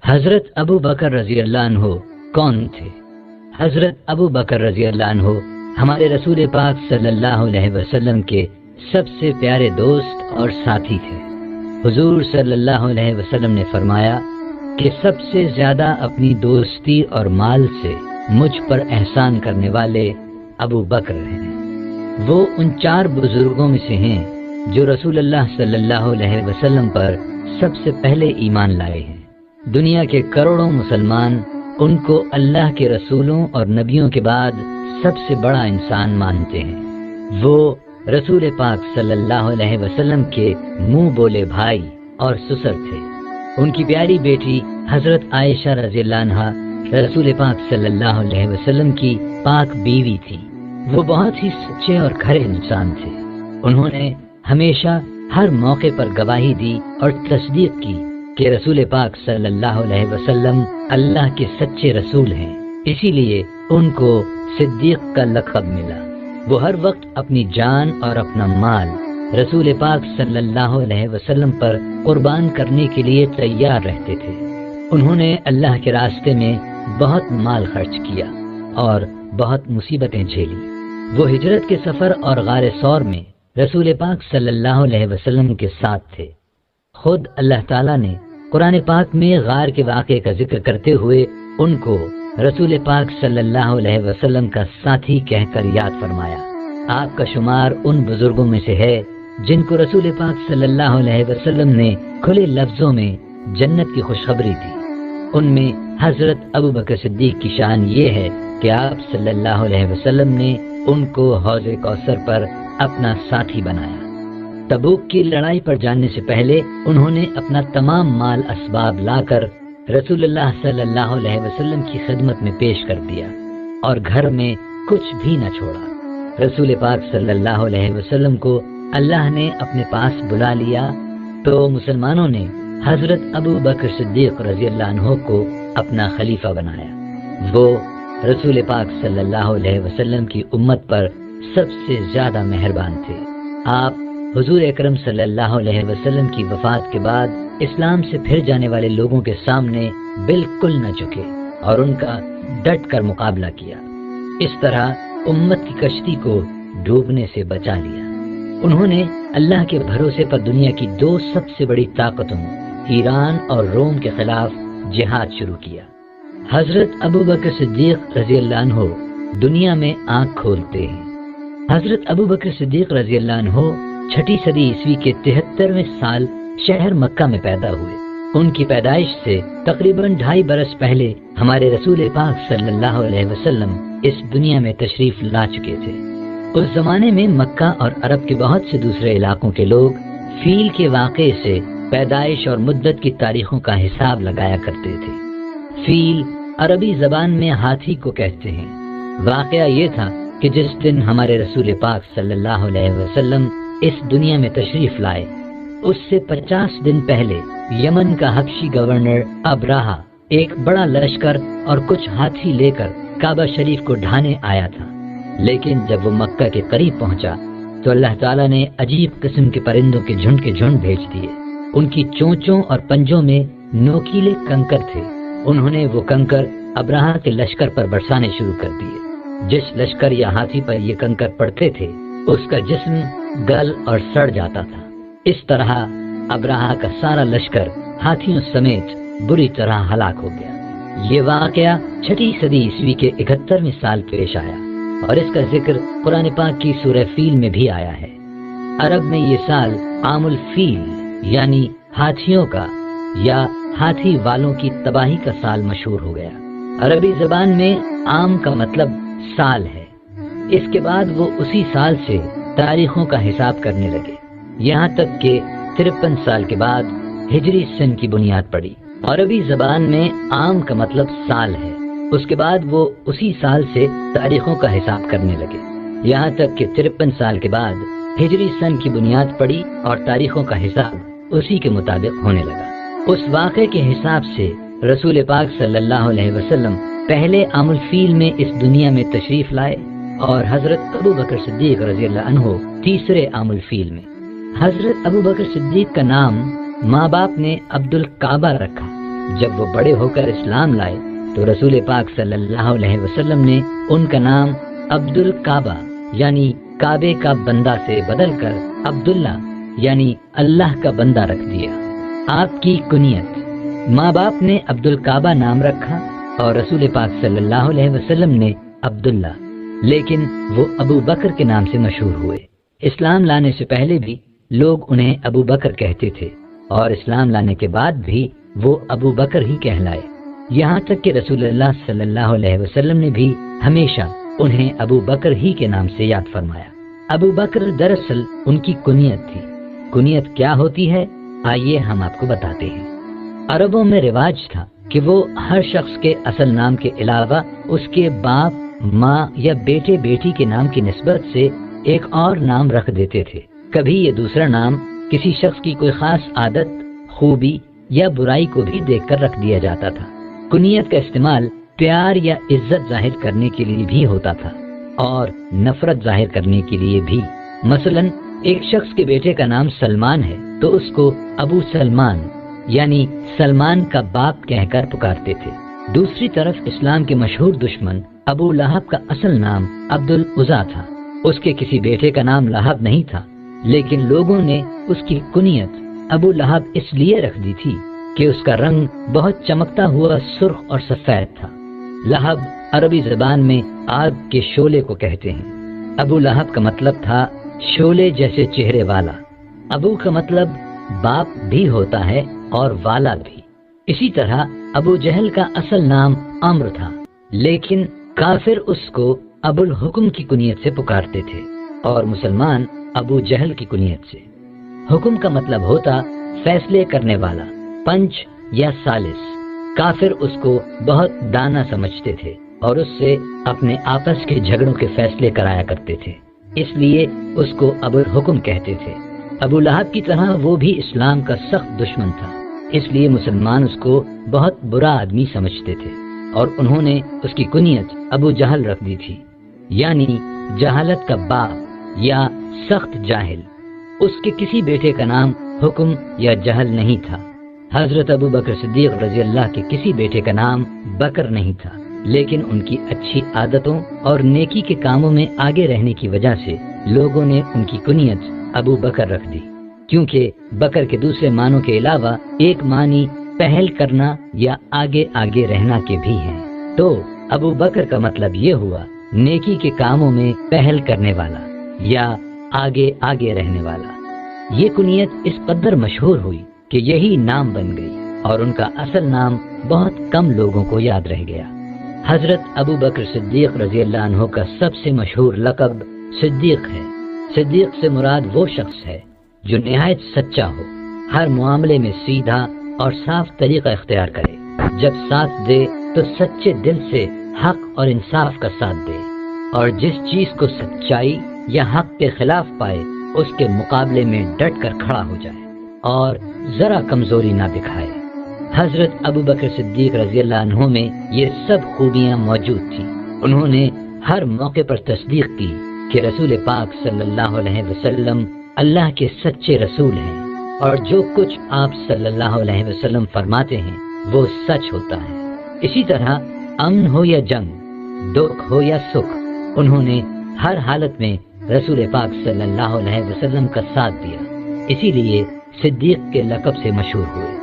حضرت ابو بکر رضی اللہ عنہ کون تھے؟ حضرت ابو بکر رضی اللہ عنہ ہمارے رسول پاک صلی اللہ علیہ وسلم کے سب سے پیارے دوست اور ساتھی تھے۔ حضور صلی اللہ علیہ وسلم نے فرمایا کہ سب سے زیادہ اپنی دوستی اور مال سے مجھ پر احسان کرنے والے ابو بکر ہیں۔ وہ ان 4 بزرگوں میں سے ہیں جو رسول اللہ صلی اللہ علیہ وسلم پر سب سے پہلے ایمان لائے ہیں۔ دنیا کے کروڑوں مسلمان ان کو اللہ کے رسولوں اور نبیوں کے بعد سب سے بڑا انسان مانتے ہیں۔ وہ رسول پاک صلی اللہ علیہ وسلم کے منہ بولے بھائی اور سسر تھے۔ ان کی پیاری بیٹی حضرت عائشہ رضی اللہ عنہا رسول پاک صلی اللہ علیہ وسلم کی پاک بیوی تھی۔ وہ بہت ہی سچے اور کھرے انسان تھے۔ انہوں نے ہمیشہ ہر موقع پر گواہی دی اور تصدیق کی کہ رسول پاک صلی اللہ علیہ وسلم اللہ کے سچے رسول ہیں، اسی لیے ان کو صدیق کا لقب ملا۔ وہ ہر وقت اپنی جان اور اپنا مال رسول پاک صلی اللہ علیہ وسلم پر قربان کرنے کے لیے تیار رہتے تھے۔ انہوں نے اللہ کے راستے میں بہت مال خرچ کیا اور بہت مصیبتیں جھیلی۔ وہ ہجرت کے سفر اور غار ثور میں رسول پاک صلی اللہ علیہ وسلم کے ساتھ تھے۔ خود اللہ تعالیٰ نے قرآن پاک میں غار کے واقعے کا ذکر کرتے ہوئے ان کو رسول پاک صلی اللہ علیہ وسلم کا ساتھی کہہ کر یاد فرمایا۔ آپ کا شمار ان بزرگوں میں سے ہے جن کو رسول پاک صلی اللہ علیہ وسلم نے کھلے لفظوں میں جنت کی خوشخبری دی۔ ان میں حضرت ابو بکر صدیق کی شان یہ ہے کہ آپ صلی اللہ علیہ وسلم نے ان کو حوض کوثر پر اپنا ساتھی بنایا۔ تبوک کی لڑائی پر جانے سے پہلے انہوں نے اپنا تمام مال اسباب لا کر رسول اللہ صلی اللہ علیہ وسلم کی خدمت میں پیش کر دیا اور گھر میں کچھ بھی نہ چھوڑا۔ رسول پاک صلی اللہ علیہ وسلم کو اللہ نے اپنے پاس بلا لیا تو مسلمانوں نے حضرت ابو بکر صدیق رضی اللہ عنہ کو اپنا خلیفہ بنایا۔ وہ رسول پاک صلی اللہ علیہ وسلم کی امت پر سب سے زیادہ مہربان تھے۔ آپ حضور اکرم صلی اللہ علیہ وسلم کی وفات کے بعد اسلام سے پھر جانے والے لوگوں کے سامنے بالکل نہ جھکے اور ان کا ڈٹ کر مقابلہ کیا۔ اس طرح امت کی کشتی کو ڈوبنے سے بچا لیا۔ انہوں نے اللہ کے بھروسے پر دنیا کی 2 سب سے بڑی طاقتوں ایران اور روم کے خلاف جہاد شروع کیا۔ حضرت ابو بکر صدیق رضی اللہ عنہ دنیا میں آنکھ کھولتے ہیں۔ حضرت ابو بکر صدیق رضی اللہ عنہ 6 صدی عیسوی کے 73ویں سال شہر مکہ میں پیدا ہوئے۔ ان کی پیدائش سے تقریباً 2.5 برس پہلے ہمارے رسول پاک صلی اللہ علیہ وسلم اس دنیا میں تشریف لا چکے تھے۔ اس زمانے میں مکہ اور عرب کے بہت سے دوسرے علاقوں کے لوگ فیل کے واقعے سے پیدائش اور مدت کی تاریخوں کا حساب لگایا کرتے تھے۔ فیل عربی زبان میں ہاتھی کو کہتے ہیں۔ واقعہ یہ تھا کہ جس دن ہمارے رسول پاک صلی اللہ علیہ وسلم اس دنیا میں تشریف لائے، اس سے 50 دن پہلے یمن کا حبشی گورنر ابراہا ایک بڑا لشکر اور کچھ ہاتھی لے کر کعبہ شریف کو ڈھانے آیا تھا۔ لیکن جب وہ مکہ کے قریب پہنچا تو اللہ تعالیٰ نے عجیب قسم کے پرندوں کے جھنڈ بھیج دیے۔ ان کی چونچوں اور پنجوں میں نوکیلے کنکر تھے۔ انہوں نے وہ کنکر ابراہا کے لشکر پر برسانے شروع کر دیے۔ جس لشکر یا ہاتھی پر یہ کنکر پڑتے تھے اس کا جسم گل اور سڑ جاتا تھا۔ اس طرح ابراہا کا سارا لشکر ہاتھیوں سمیت بری طرح ہلاک ہو گیا۔ یہ واقعہ 6 صدی عیسوی کے 71ویں سال پیش آیا اور اس کا ذکر قرآن پاک کی سورہ فیل میں بھی آیا ہے۔ عرب میں یہ سال عام الفیل یعنی ہاتھیوں کا یا ہاتھی والوں کی تباہی کا سال مشہور ہو گیا۔ عربی زبان میں عام کا مطلب سال ہے۔ اس کے بعد وہ اسی سال سے تاریخوں کا حساب کرنے لگے، یہاں تک کہ 53 سال کے بعد ہجری سن کی بنیاد پڑی۔ عربی زبان میں عام کا مطلب سال ہے۔ اس کے بعد وہ اسی سال سے تاریخوں کا حساب کرنے لگے، یہاں تک کہ 53 سال کے بعد ہجری سن کی بنیاد پڑی اور تاریخوں کا حساب اسی کے مطابق ہونے لگا۔ اس واقعے کے حساب سے رسول پاک صلی اللہ علیہ وسلم پہلے عام الفیل میں اس دنیا میں تشریف لائے اور حضرت ابو بکر صدیق رضی اللہ عنہ تیسرے عام الفیل میں۔ حضرت ابو بکر صدیق کا نام ماں باپ نے عبد الکعبہ رکھا جب وہ بڑے ہو کر اسلام لائے تو رسول پاک صلی اللہ علیہ وسلم نے ان کا نام عبد الکعبہ یعنی کعبے کا بندہ سے بدل کر عبداللہ یعنی اللہ کا بندہ رکھ دیا۔ آپ کی کنیت، ماں باپ نے عبد الکعبہ نام رکھا اور رسول پاک صلی اللہ علیہ وسلم نے عبداللہ، لیکن وہ ابو بکر کے نام سے مشہور ہوئے۔ اسلام لانے سے پہلے بھی لوگ انہیں ابو بکر کہتے تھے اور اسلام لانے کے بعد بھی وہ ابو بکر ہی کہلائے، یہاں تک کہ رسول اللہ صلی اللہ علیہ وسلم نے بھی ہمیشہ انہیں ابو بکر ہی کے نام سے یاد فرمایا۔ ابو بکر دراصل ان کی کنیت تھی۔ کنیت کیا ہوتی ہے، آئیے ہم آپ کو بتاتے ہیں۔ عربوں میں رواج تھا کہ وہ ہر شخص کے اصل نام کے علاوہ اس کے باپ، ماں یا بیٹے بیٹی کے نام کی نسبت سے ایک اور نام رکھ دیتے تھے۔ کبھی یہ دوسرا نام کسی شخص کی کوئی خاص عادت، خوبی یا برائی کو بھی دیکھ کر رکھ دیا جاتا تھا۔ کنیت کا استعمال پیار یا عزت ظاہر کرنے کے لیے بھی ہوتا تھا اور نفرت ظاہر کرنے کے لیے بھی۔ مثلا ایک شخص کے بیٹے کا نام سلمان ہے تو اس کو ابو سلمان یعنی سلمان کا باپ کہہ کر پکارتے تھے۔ دوسری طرف اسلام کے مشہور دشمن ابو لہب کا اصل نام عبد العزیٰ تھا۔ اس کے کسی بیٹے کا نام لہب نہیں تھا، لیکن لوگوں نے اس کی کنیت ابو لہب اس لیے رکھ دی تھی کہ اس کا رنگ بہت چمکتا ہوا سرخ اور سفید تھا۔ لہب عربی زبان میں آگ کے شعلے کو کہتے ہیں۔ ابو لہب کا مطلب تھا شعلے جیسے چہرے والا۔ ابو کا مطلب باپ بھی ہوتا ہے اور والا بھی۔ اسی طرح ابو جہل کا اصل نام عمرو تھا، لیکن کافر اس کو ابو الحکم کی کنیت سے پکارتے تھے اور مسلمان ابو جہل کی کنیت سے۔ حکم کا مطلب ہوتا فیصلے کرنے والا، پنچ یا ثالث۔ کافر اس کو بہت دانا سمجھتے تھے اور اس سے اپنے آپس کے جھگڑوں کے فیصلے کرایا کرتے تھے، اس لیے اس کو ابو الحکم کہتے تھے۔ ابو لہب کی طرح وہ بھی اسلام کا سخت دشمن تھا، اس لیے مسلمان اس کو بہت برا آدمی سمجھتے تھے اور انہوں نے اس کی کنیت ابو جہل رکھ دی تھی، یعنی جہالت کا باپ یا سخت جاہل۔ اس کے کسی بیٹے کا نام حکم یا جہل نہیں تھا۔ حضرت ابو بکر صدیق رضی اللہ کے کسی بیٹے کا نام بکر نہیں تھا، لیکن ان کی اچھی عادتوں اور نیکی کے کاموں میں آگے رہنے کی وجہ سے لوگوں نے ان کی کنیت ابو بکر رکھ دی، کیونکہ بکر کے دوسرے معنوں کے علاوہ ایک معنی پہل کرنا یا آگے آگے رہنا کے بھی ہیں۔ تو ابو بکر کا مطلب یہ ہوا نیکی کے کاموں میں پہل کرنے والا یا آگے آگے رہنے والا۔ یہ کنیت اس قدر مشہور ہوئی کہ یہی نام بن گئی اور ان کا اصل نام بہت کم لوگوں کو یاد رہ گیا۔ حضرت ابو بکر صدیق رضی اللہ عنہ کا سب سے مشہور لقب صدیق ہے۔ صدیق سے مراد وہ شخص ہے جو نہایت سچا ہو، ہر معاملے میں سیدھا اور صاف طریقہ اختیار کرے، جب ساتھ دے تو سچے دل سے حق اور انصاف کا ساتھ دے، اور جس چیز کو سچائی یا حق کے خلاف پائے اس کے مقابلے میں ڈٹ کر کھڑا ہو جائے اور ذرا کمزوری نہ دکھائے۔ حضرت ابو بکر صدیق رضی اللہ عنہ میں یہ سب خوبیاں موجود تھیں۔ انہوں نے ہر موقع پر تصدیق کی کہ رسول پاک صلی اللہ علیہ وسلم اللہ کے سچے رسول ہیں اور جو کچھ آپ صلی اللہ علیہ وسلم فرماتے ہیں وہ سچ ہوتا ہے۔ اسی طرح امن ہو یا جنگ، دکھ ہو یا سکھ، انہوں نے ہر حالت میں رسول پاک صلی اللہ علیہ وسلم کا ساتھ دیا، اسی لیے صدیق کے لقب سے مشہور ہوئے۔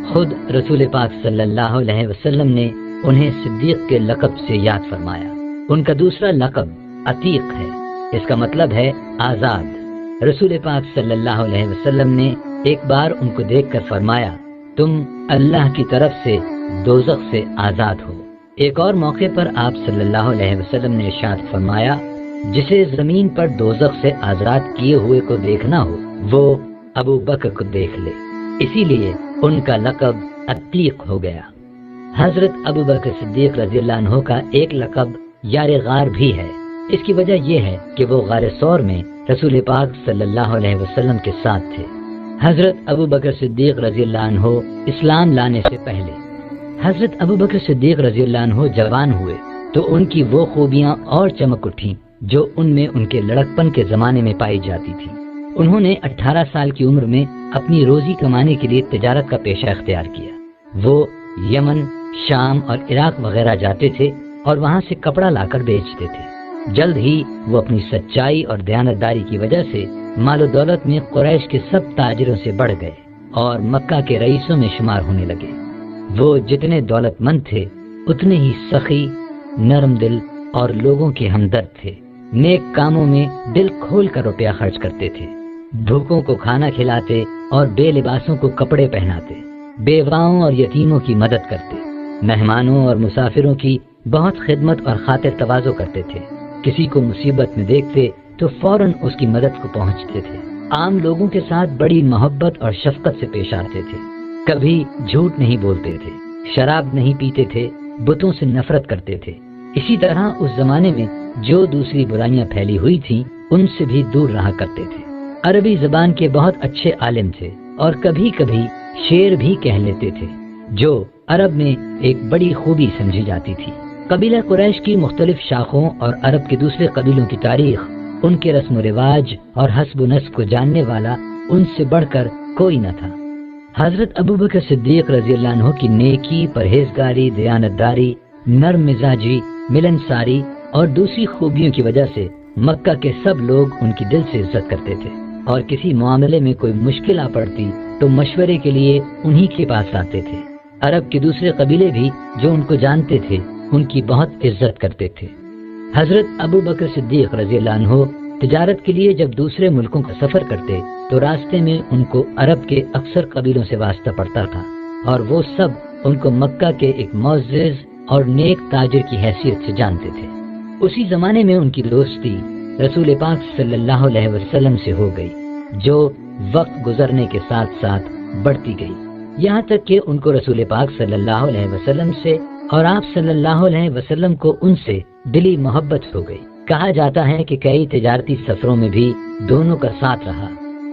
خود رسول پاک صلی اللہ علیہ وسلم نے انہیں صدیق کے لقب سے یاد فرمایا۔ ان کا دوسرا لقب عتیق ہے، اس کا مطلب ہے آزاد۔ رسول پاک صلی اللہ علیہ وسلم نے ایک بار ان کو دیکھ کر فرمایا، تم اللہ کی طرف سے دوزخ سے آزاد ہو۔ ایک اور موقع پر آپ صلی اللہ علیہ وسلم نے ارشاد فرمایا، جسے زمین پر دوزخ سے آزاد کیے ہوئے کو دیکھنا ہو وہ ابو بکر کو دیکھ لے، اسی لیے ان کا لقب عتیق ہو گیا۔ حضرت ابو بکر صدیق رضی اللہ عنہ کا ایک لقب یار غار بھی ہے۔ اس کی وجہ یہ ہے کہ وہ غار ثور میں رسول پاک صلی اللہ علیہ وسلم کے ساتھ تھے۔ حضرت ابو بکر صدیق رضی اللہ عنہ اسلام لانے سے پہلے حضرت ابو بکر صدیق رضی اللہ عنہ جوان ہوئے تو ان کی وہ خوبیاں اور چمک اٹھیں جو ان میں ان کے لڑکپن کے زمانے میں پائی جاتی تھی۔ انہوں نے 18 سال کی عمر میں اپنی روزی کمانے کے لیے تجارت کا پیشہ اختیار کیا۔ وہ یمن، شام اور عراق وغیرہ جاتے تھے اور وہاں سے کپڑا لا کر بیچتے تھے۔ جلد ہی وہ اپنی سچائی اور دیانتداری کی وجہ سے مال و دولت میں قریش کے سب تاجروں سے بڑھ گئے اور مکہ کے رئیسوں میں شمار ہونے لگے۔ وہ جتنے دولت مند تھے اتنے ہی سخی، نرم دل اور لوگوں کے ہمدرد تھے۔ نیک کاموں میں دل کھول کر روپیہ خرچ کرتے تھے، بھوکوں کو کھانا کھلاتے اور بے لباسوں کو کپڑے پہناتے، بیواؤں اور یتیموں کی مدد کرتے، مہمانوں اور مسافروں کی بہت خدمت اور خاطر تواضع کرتے تھے۔ کسی کو مصیبت میں دیکھتے تو فوراً اس کی مدد کو پہنچتے تھے۔ عام لوگوں کے ساتھ بڑی محبت اور شفقت سے پیش آتے تھے، کبھی جھوٹ نہیں بولتے تھے، شراب نہیں پیتے تھے، بتوں سے نفرت کرتے تھے۔ اسی طرح اس زمانے میں جو دوسری برائیاں پھیلی ہوئی تھیں ان سے بھی دور رہا کرتے تھے۔ عربی زبان کے بہت اچھے عالم تھے اور کبھی کبھی شعر بھی کہہ لیتے تھے، جو عرب میں ایک بڑی خوبی سمجھی جاتی تھی۔ قبیلہ قریش کی مختلف شاخوں اور عرب کے دوسرے قبیلوں کی تاریخ، ان کے رسم و رواج اور حسب و نسب کو جاننے والا ان سے بڑھ کر کوئی نہ تھا۔ حضرت ابوبکر صدیق رضی اللہ عنہ کی نیکی، پرہیزگاری، دیانتداری، نرم مزاجی، ملنساری اور دوسری خوبیوں کی وجہ سے مکہ کے سب لوگ ان کی دل سے عزت کرتے تھے، اور کسی معاملے میں کوئی مشکل آ پڑتی تو مشورے کے لیے انہی کے پاس آتے تھے۔ عرب کے دوسرے قبیلے بھی جو ان کو جانتے تھے ان کی بہت عزت کرتے تھے۔ حضرت ابوبکر صدیق رضی اللہ عنہ تجارت کے لیے جب دوسرے ملکوں کا سفر کرتے تو راستے میں ان کو عرب کے اکثر قبیلوں سے واسطہ پڑتا تھا، اور وہ سب ان کو مکہ کے ایک معزز اور نیک تاجر کی حیثیت سے جانتے تھے۔ اسی زمانے میں ان کی دوستی رسول پاک صلی اللہ علیہ وسلم سے ہو گئی، جو وقت گزرنے کے ساتھ ساتھ بڑھتی گئی، یہاں تک کہ ان کو رسول پاک صلی اللہ علیہ وسلم سے اور آپ صلی اللہ علیہ وسلم کو ان سے دلی محبت ہو گئی۔ کہا جاتا ہے کہ کئی تجارتی سفروں میں بھی دونوں کا ساتھ رہا۔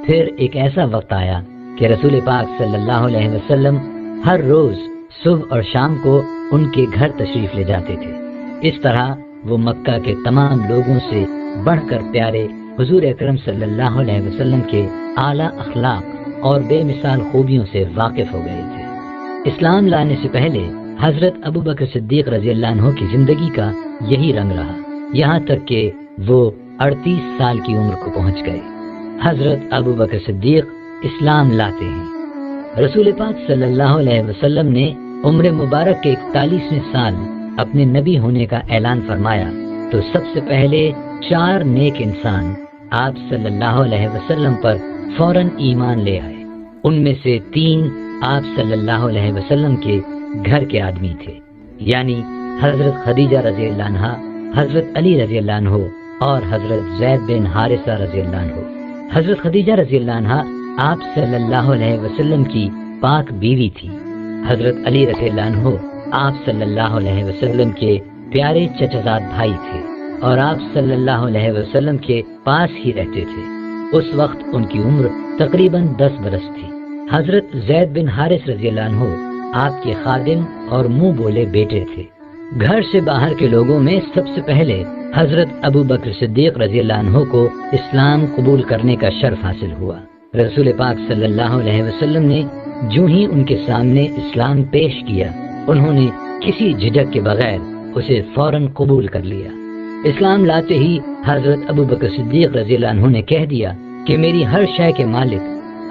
پھر ایک ایسا وقت آیا کہ رسول پاک صلی اللہ علیہ وسلم ہر روز صبح اور شام کو ان کے گھر تشریف لے جاتے تھے۔ اس طرح وہ مکہ کے تمام لوگوں سے بڑھ کر پیارے حضور اکرم صلی اللہ علیہ وسلم کے اعلیٰ اخلاق اور بے مثال خوبیوں سے واقف ہو گئے تھے۔ اسلام لانے سے پہلے حضرت ابوبکر صدیق رضی اللہ عنہ کی زندگی کا یہی رنگ رہا، یہاں تک کہ وہ 38 سال کی عمر کو پہنچ گئے۔ حضرت ابوبکر صدیق اسلام لاتے ہیں۔ رسول پاک صلی اللہ علیہ وسلم نے عمر مبارک کے 41ویں سال اپنے نبی ہونے کا اعلان فرمایا تو سب سے پہلے 4 نیک انسان آپ صلی اللہ علیہ وسلم پر فوراً ایمان لے آئے۔ ان میں سے 3 آپ صلی اللہ علیہ وسلم کے گھر کے آدمی تھے، یعنی حضرت خدیجہ رضی اللہ عنہا، حضرت علی رضی اللہ عنہ اور حضرت زید بن حارثہ رضی اللہ عنہ۔ حضرت خدیجہ رضی اللہ عنہا آپ صلی اللہ علیہ وسلم کی پاک بیوی تھی۔ حضرت علی رضی اللہ عنہ آپ صلی اللہ علیہ وسلم کے پیارے چچزاد بھائی تھے اور آپ صلی اللہ علیہ وسلم کے پاس ہی رہتے تھے۔ اس وقت ان کی عمر تقریباً 10 برس تھی۔ حضرت زید بن حارث رضی اللہ عنہ آپ کے خادم اور منہ بولے بیٹے تھے۔ گھر سے باہر کے لوگوں میں سب سے پہلے حضرت ابوبکر صدیق رضی اللہ عنہ کو اسلام قبول کرنے کا شرف حاصل ہوا۔ رسول پاک صلی اللہ علیہ وسلم نے جو ہی ان کے سامنے اسلام پیش کیا، انہوں نے کسی جھجک کے بغیر اسے فوراً قبول کر لیا۔ اسلام لاتے ہی حضرت ابوبکر صدیق رضی اللہ عنہ نے کہہ دیا کہ میری ہر شے کے مالک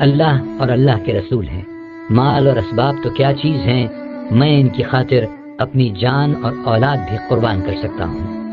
اللہ اور اللہ کے رسول ہیں۔ مال اور اسباب تو کیا چیز ہیں، میں ان کی خاطر اپنی جان اور اولاد بھی قربان کر سکتا ہوں۔